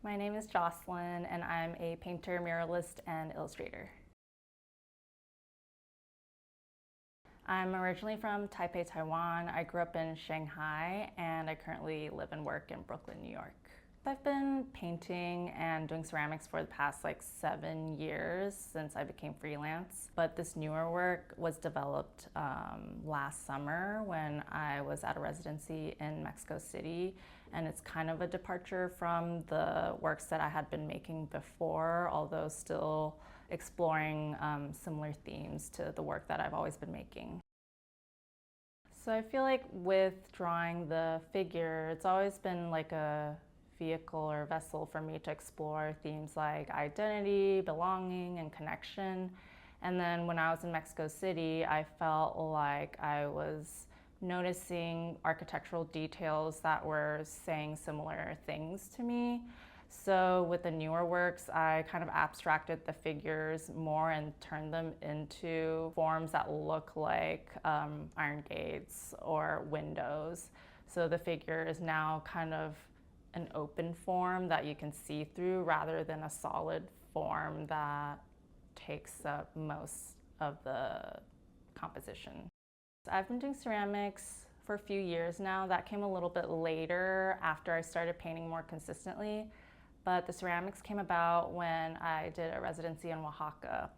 My name is Jocelyn, and I'm a painter, muralist, and illustrator. I'm originally from Taipei, Taiwan. I grew up in Shanghai, and I currently live and work in Brooklyn, New York. I've been painting and doing ceramics for the past 7 years since I became freelance. But this newer work was developed last summer when I was at a residency in Mexico City. And it's kind of a departure from the works that I had been making before, although still exploring similar themes to the work that I've always been making. So I feel like with drawing the figure, it's always been like a vehicle or vessel for me to explore themes like identity, belonging, and connection. And then when I was in Mexico City, I felt like I was noticing architectural details that were saying similar things to me. So with the newer works, I kind of abstracted the figures more and turned them into forms that look like iron gates or windows. So the figure is now kind of an open form that you can see through rather than a solid form that takes up most of the composition. I've been doing ceramics for a few years now. That came a little bit later after I started painting more consistently. But the ceramics came about when I did a residency in Oaxaca.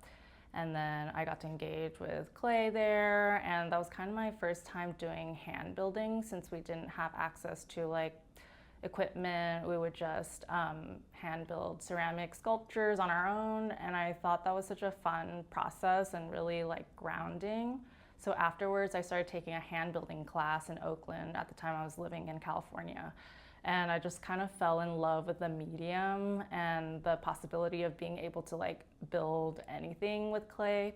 And then I got to engage with clay there. And that was kind of my first time doing hand building since we didn't have access to equipment. We would just hand build ceramic sculptures on our own. And I thought that was such a fun process and really grounding. So afterwards, I started taking a hand building class in Oakland. At the time, I was living in California. And I just kind of fell in love with the medium and the possibility of being able to build anything with clay.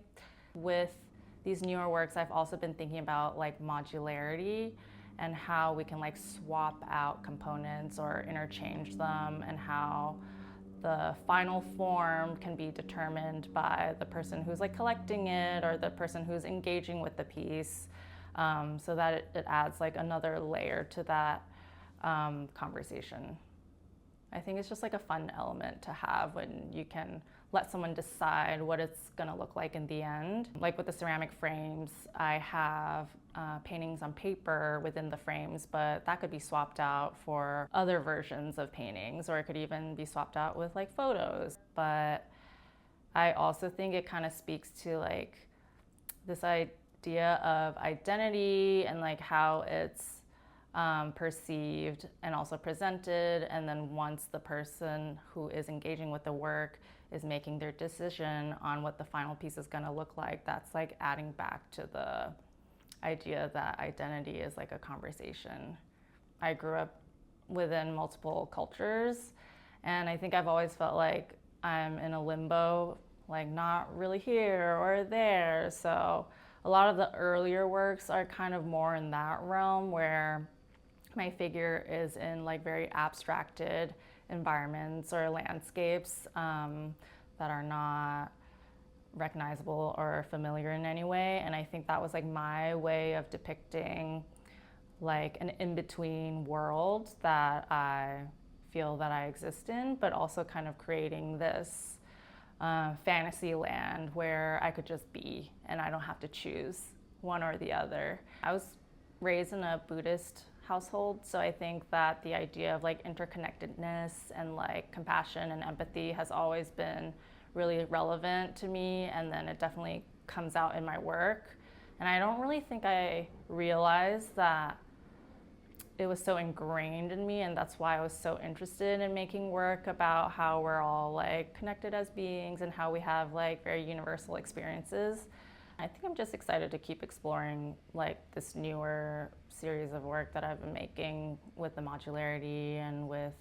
With these newer works, I've also been thinking about modularity and how we can swap out components or interchange them, and how the final form can be determined by the person who's collecting it or the person who's engaging with the piece, so that it adds another layer to that conversation. I think it's just a fun element to have when you can let someone decide what it's gonna look like in the end. Like with the ceramic frames, I have paintings on paper within the frames, but that could be swapped out for other versions of paintings, or it could even be swapped out with photos. But I also think it kind of speaks to this idea of identity and how it's perceived and also presented, and then once the person who is engaging with the work is making their decision on what the final piece is going to look like, that's adding back to the idea that identity is a conversation. I grew up within multiple cultures, and I think I've always felt like I'm in a limbo, not really here or there. So a lot of the earlier works are kind of more in that realm, where my figure is in very abstracted environments or landscapes that are not recognizable or familiar in any way. And I think that was my way of depicting an in-between world that I feel that I exist in, but also kind of creating this fantasy land where I could just be and I don't have to choose one or the other. I was raised in a Buddhist household, so I think that the idea of interconnectedness and compassion and empathy has always been really relevant to me, and then it definitely comes out in my work. And I don't really think I realized that it was so ingrained in me, and that's why I was so interested in making work about how we're all connected as beings and how we have very universal experiences. I think I'm just excited to keep exploring this newer series of work that I've been making with the modularity and with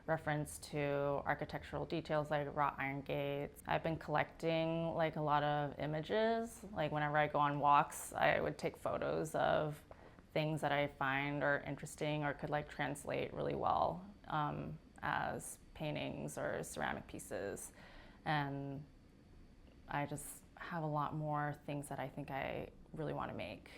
reference to architectural details like wrought iron gates. I've been collecting a lot of images. Whenever I go on walks, I would take photos of things that I find are interesting or could translate really well as paintings or ceramic pieces. And I just have a lot more things that I think I really want to make.